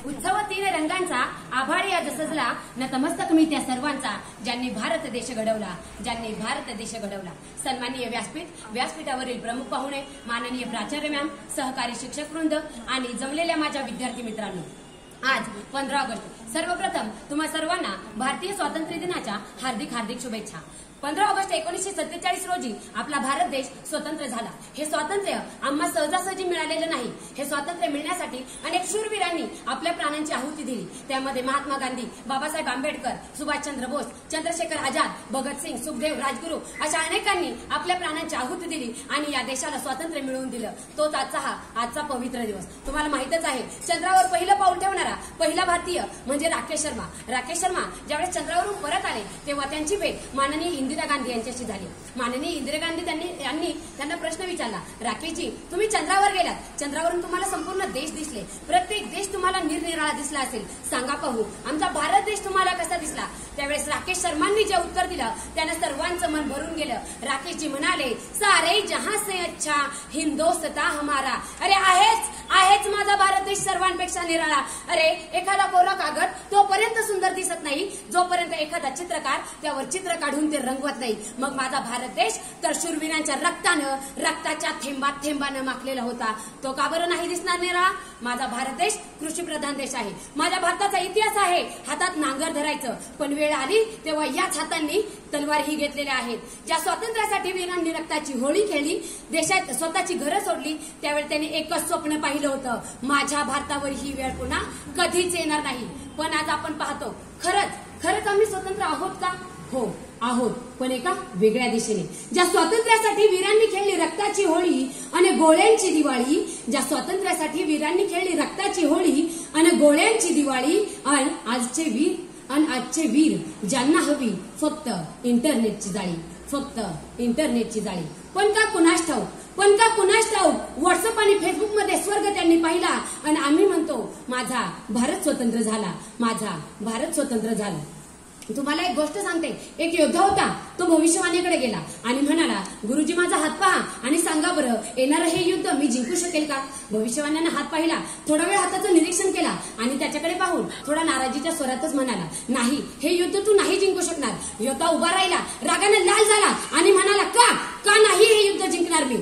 उत्सव तीन रंगांचा आभाळी आज सजला नतमस्तक मी त्या सर्वांचा ज्यांनी भारत देश घडवला सन्माननीय व्यासपीठावरील प्रमुख पाहुणे माननीय प्राचार्य मॅम, सहकारी शिक्षक वृंद आणि जमलेल्या माझ्या विद्यार्थी मित्रांनो, आज 15 ऑगस्ट सर्वप्रथम तुम्हा सर्वांना भारतीय स्वातंत्र्य दिनाच्या हार्दिक शुभेच्छा। 15 ऑगस्ट 1947 रोजी आपला भारत देश स्वतंत्र झाला। हे स्वातंत्र्य आम्हा सहजासहजी मिळालेलं नाही। हे स्वातंत्र्य मिळण्यासाठी अनेक शूरवीरांनी आपल्या प्राणांची आहुती दिली। त्यामध्ये महात्मा गांधी, बाबासाहेब आंबेडकर, सुभाषचंद्र बोस, चंद्रशेखर आझाद, भगतसिंग, सुखदेव, राजगुरू अशा अनेकांनी आपल्या प्राणांची आहुती दिली आणि या देशाला स्वातंत्र्य मिळवून दिलं। तोच आजचा पवित्र दिवस। तुम्हाला माहितच आहे, चंद्रावर पहिलं पाऊल ठेवणारा पहिला भारतीय म्हणजे राकेश शर्मा। राकेश शर्मा ज्यावेळेस चंद्रावरून परत आले तेव्हा त्यांची भेट माननीय इंदिरा गांधी यांच्याशी झाली। माननीय इंदिरा गांधी यांनी त्यांना प्रश्न विचारला, राकेशजी तुम्ही चंद्रावर गेलात, चंद्रावरून तुम्हाला संपूर्ण देश दिसले, प्रत्येक देश तुम्हाला निरनिराळा दिसला असेल, सांगा पाहू आमचा भारत देश तुम्हाला कसा दिसला? त्यावेळेस राकेश शर्मांनी जे उत्तर दिलं त्याने सर्वांचं मन भरून गेलं। राकेशजी म्हणाले, सारे जहां से अच्छा हिंदोस्तां हमारा। अरे आहेच माझा भारत देश सर्वांपेक्षा निराळा। अरे एखादा कोरा कागद तोपर्यंत सुंदर दिसत नाही जोपर्यंत एखादा चित्रकार त्यावर चित्र काढून ते रंगवत नाही। मग माझा भारत देश तर शूरवीरांच्या रक्ताच्या थेंबानं माखलेला होता। तो का बरं नाही दिसणार निराळा? माझा भारत देश कृषी प्रधान देश आहे। माझ्या भारताचा इतिहास आहे हातात नांगर धरायचं, पण वेळ आली तेव्हा याच हातांनी तलवारही घेतलेल्या आहेत। ज्या स्वातंत्र्यासाठी वीरांनी रक्ताची होळी खेळली, देशात स्वतःची घरं सोडली, त्यावेळी त्यांनी एकच स्वप्न पाहिलं होतं, माझ्या भारतावर ही वेळ पुन्हा कधीच येणार नाही। पण आज आपण पाहतो, खरंच आम्ही स्वतंत्र आहोत का? हो आहोत, पण एका वेगळ्या दिशेने। ज्या स्वातंत्र्यासाठी वीरांनी खेळली रक्ताची होळी आणि गोळ्यांची दिवाळी, ज्या स्वातंत्र्यासाठी वीरांनी खेळली रक्ताची होळी आणि गोळ्यांची दिवाळी, आणि आजचे वीर ज्यांना हवी फक्त इंटरनेटची जाळी, पण का कुणास ठाऊक व्हॉट्सअप आणि फेसबुक मध्ये स्वर्ग त्यांनी पाहिला आणि आम्ही म्हणतो माझा भारत स्वतंत्र झाला। तुम्हाला एक गोष्ट सांगते, एक योद्धा होता, तो भविष्यवाणीकडे गेला आणि म्हणाला, गुरुजी माझा हात पहा आणि सांगा बरं येणारं हे युद्ध मी जिंकू शकेल का? भविष्यवाण्यानं हात पाहिला, थोडा वेळ हाताचं निरीक्षण केला आणि त्याच्याकडे पाहून थोडा नाराजीच्या स्वरातच म्हणाला, नाही हे युद्ध तू नाही जिंकू शकणार। योद्धा उभा राहिला, रागाने लाल झाला आणि म्हणाला, का नाही हे युद्ध जिंकणार मी?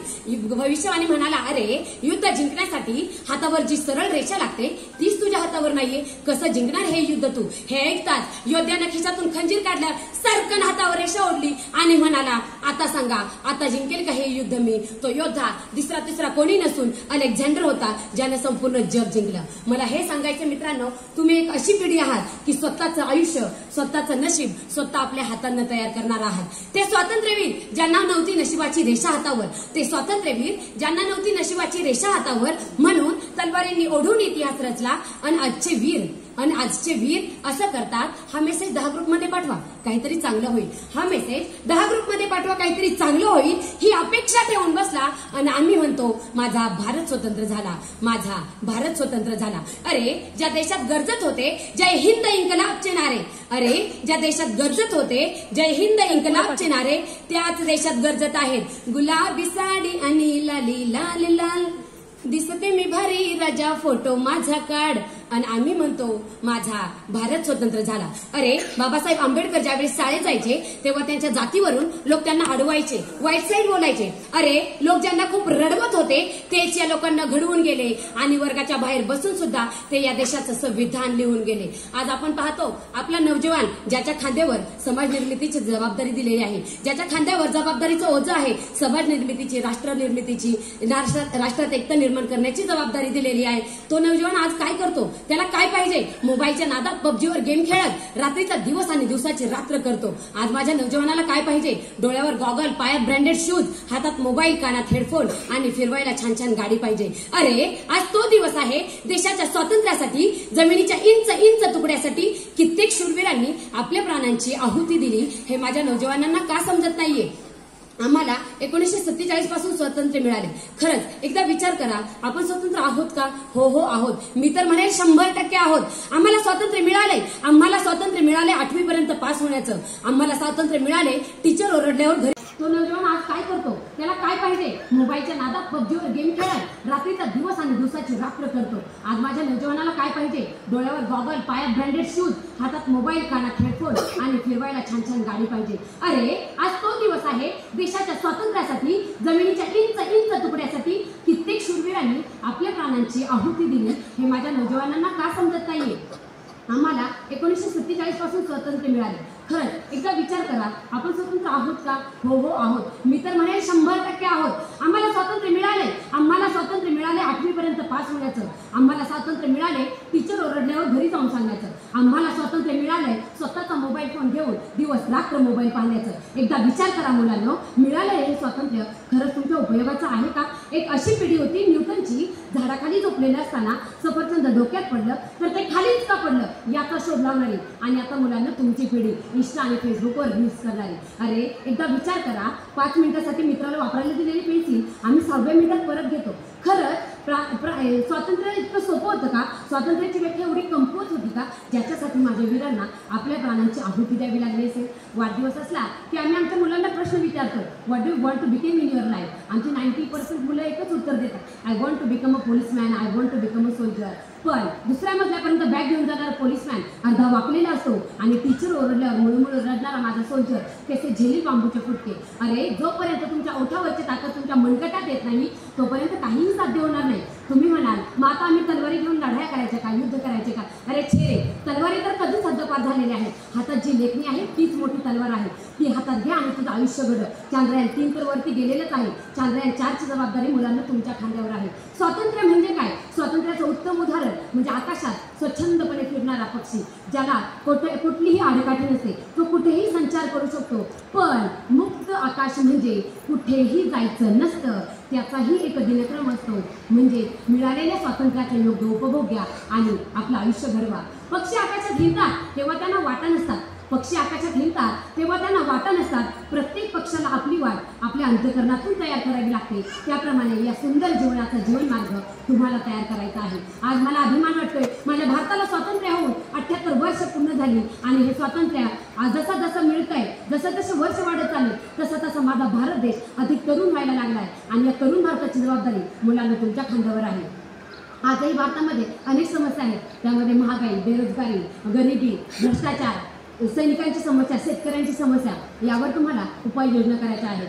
भविष्यवाणी म्हणाला, अरे युद्ध जिंकण्यासाठी हातावर जी सरळ रेषा लागते तीच तुझ्या हातावर नाहीये, कसं जिंकणार हे युद्ध तू? हे ऐकताच योद्ध्यानं खिशातून खंजीर काढल्या, सरकन हातावर रेषा ओढली आणि म्हणाला, आता सांगा आता जिंकेल का हे युद्ध मी? तो योद्धा तिसरा कोणी नसून अलेक्झांडर होता, ज्याने संपूर्ण जग जिंकलं। मला हे सांगायचं मित्रांनो, तुम्ही एक अशी पिढी आहात की स्वतःचं आयुष्य, स्वतःचं नशीब स्वतः आपल्या हातांना तयार करणार आहात। ते स्वातंत्र्यवीर ज्यांना नव्हती नशिबाची रेषा हातावर, म्हणून तलवारींनी ओढून इतिहास रचला आणि आजचे वीर असं करतात, हा मेसेज 10 ग्रुपमध्ये पाठवा काहीतरी चांगलं होईल, ही अपेक्षा ठेवून बसला आणि आम्ही म्हणतो माझा भारत स्वतंत्र झाला। अरे ज्या देशात गरजत होते जय हिंद इन्कलाबचे नारे त्याच देशात गरजत आहेत गुलाबी साडी आणि लाली लाल दिसते मी भारी राजा फोटो माझा काढ, आणि आम्ही म्हणतो माझा भारत स्वतंत्र झाला। अरे बाबासाहेब आंबेडकर ज्यावेळी शाळेत जायचे तेव्हा त्यांच्या जातीवरून लोक त्यांना अडवायचे, वाईट साईड बोलायचे। अरे लोक ज्यांना खूप रडवत होते तेच या लोकांना घडवून गेले आणि वर्गाच्या बाहेर बसून सुद्धा ते या देशाचं संविधान लिहून गेले। आज आपण पाहतो आपला नवजवान ज्याच्या खांद्यावर समाज निर्मितीची जबाबदारी दिलेली आहे, ज्याच्या खांद्यावर जबाबदारीचं ओझं आहे, समाज निर्मितीची, राष्ट्र निर्मितीची, राष्ट्रात एकता निर्माण करण्याची जबाबदारी दिलेली आहे, तो नवजवान आज काय करतो? त्याला काय पाहिजे? मोबाईलच्या नादात पबजीवर गेम खेळत रात्रीचा दिवस आणि दिवसाची रात्र करतो। आज माझ्या नवजवानाला काय पाहिजे? डोळ्यावर गॉगल, पायात ब्रँडेड शूज, हातात मोबाईल, कानात हेडफोन आणि फिरवायला छान गाडी पाहिजे। अरे आज तो दिवस आहे देशाच्या स्वातंत्र्यासाठी, जमिनीच्या इंच तुकड्यासाठी कित्येक शूरवीरांनी आपल्या प्राणांची आहुती दिली। हे माझ्या नवजवानांना का समजत नाहीये? आम्हाला 1947 पासून स्वातंत्र्य मिळाले। खरंच एकदा विचार करा, आपण स्वतंत्र आहोत का? हो आहोत। मी तर म्हणेल 100% आहोत। आम्हाला स्वातंत्र्य मिळाले 8वी पर्यंत पास होण्याचं, आम्हाला स्वातंत्र्य मिळाले टीचर ओरडल्यावर घरी तो नौजवान आज काय करतो, त्याला काय पाहिजे? मोबाईलच्या नादात पबजीवर गेम खेळाय रात्रीचा दिवस आणि दिवसाची रात्र करतो. आज माझ्या नौजवानाला काय पाहिजे? डोळ्यावर गॉगल, पायात ब्रँडेड शूज, हातात मोबाईल, कानात हेडफोन आणि फिरवायला छान छान गाडी पाहिजे. अरे आज तो दिवस आहे देशाच्या स्वातंत्र्यासाठी, जमिनीच्या इंच इंच तुकड्यासाठी कित्येक शूरवीरांनी आपल्या प्राणांची आहुती दिली. हे माझ्या नौजवानांना का समजत नाहीये? आम्हाला 1947 पासून स्वातंत्र्य मिळाले. खरंच एकदा विचार करा, आपण स्वतंत्र आहोत का? हो हो आहोत. मी तर म्हणेन 100% आहोत. आम्हाला स्वातंत्र्य मिळाले. आम्हाला स्वातंत्र्य मिळाले 8वी पर्यंत पास होण्याचं. आम्हाला स्वातंत्र्य मिळाले टीचर ओरडल्यावर घरी जाऊन सांगायचं. आम्हाला स्वातंत्र्य मिळालंय स्वतःचा मोबाईल फोन घेऊन दिवस रात्र मोबाईल पाहण्याचं. एकदा विचार करा मुलांनो, मिळालंय हे स्वातंत्र्य खरंच तुमच्या उपयोगाचं आहे का? एक अशी पिढी होती न्यूटनची, झाडाखाली झोपलेलं असताना सफरचंद डोक्यात पडलं तर ते खालीच का पडलं याचा शोध लावणारी. आणि आता मुलांना तुमची पिढी इंस्टा आणि फेसबुकवर रील्स करणारी. अरे एकदा विचार करा, 5 मिनिटासाठी मित्राला वापरायला दिलेली पेन्सिल आम्ही 6व्या मिनिटात परत घेतो. खरंच स्वातंत्र्य इतकं सोपं होतं का? स्वातंत्र्याची व्याख्या एवढी कमकुवत होती का ज्याच्यासाठी माझ्या वीरांना आपल्या प्राणांची आहुती द्यावी लागली असेल? वाढदिवस असला की आम्ही आमच्या मुलांना प्रश्न विचारतो, what do you want to become in your life? आमची 90% मुलं एकच उत्तर देतात, I want to become a policeman, I want to become a soldier. पण दुसऱ्या मजल्यापर्यंत बॅग घेऊन जाणारा पोलिसमॅन अर्धा वाकलेला असतो आणि टीचर ओरडल्यावर मुळमुळ रडणारा माझा सोल्जर कसे झेली बांबूचे फुटके. अरे जोपर्यंत तुमच्या ओठावरची ताकद तुमच्या मनगटात येत नाही तोपर्यंत काहीही साध्य होणार नाही. तुम्ही म्हणाल मग आता आम्ही तलवारी घेऊन लढाया करायच्या का, युद्ध करायचे का? अरे छे, तलवारी तर कधीच हद्दपार झालेल्या आहेत. हातात जी लेखणी आहे तीच मोठी तलवार आहे. ती हातात घ्या आणि तुझं आयुष्य घड. चांद्रयान 3 तर वरती गेलेलंच आहे. चांद्रयान 4ची जबाबदारी मुलांना तुमच्या खांद्यावर आहे. स्वातंत्र्य म्हणजे काय? स्वातंत्र्याचं उत्तम उदाहरण म्हणजे आकाशात स्वच्छंदपणे फिरणारा पक्षी, ज्याला कुठलीही आडकाठी नसते, तो कुठेही संचार करू शकतो. पण मुक्त आकाश म्हणजे कुठेही जायचं नसतं, त्याचाही एक दिनक्रम असतो. म्हणजे मिळालेल्या स्वातंत्र्याचा योग्य उपभोग घ्या आणि आपलं आयुष्य घडवा. पक्षी आकाशात हिंडतात तेव्हा त्यांना वाटा नसतात. पक्षी आकाशात हिंडतात तेव्हा त्यांना वाटा नसतात. प्रत्येक पक्षाला आपली वाट आपल्या अंतःकरणातून तयार करावी लागते. त्याप्रमाणे या सुंदर जीवनाचा जीवनमार्ग तुम्हाला तयार करायचा आहे. आज मला अभिमान वाटतोय, माझ्या भारताला स्वातंत्र्य होऊन 78 वर्ष पूर्ण झाली आणि हे स्वातंत्र्य आज जसं जसं मिळतंय, जसं जसं वर्ष वाढत चालले तसं तसं माझा भारत देश अधिक तरुण व्हायला लागलाय. आणि या तरुण भारताची जबाबदारी मुलांना तुमच्या खांद्यावर आहे. आजही भारतामध्ये अनेक समस्या आहेत. त्यामध्ये महागाई, बेरोजगारी, गरिबी, भ्रष्टाचार, सैनिकांची समस्या, शेतकऱ्यांची समस्या, यावर तुम्हाला उपाययोजना करायच्या आहेत.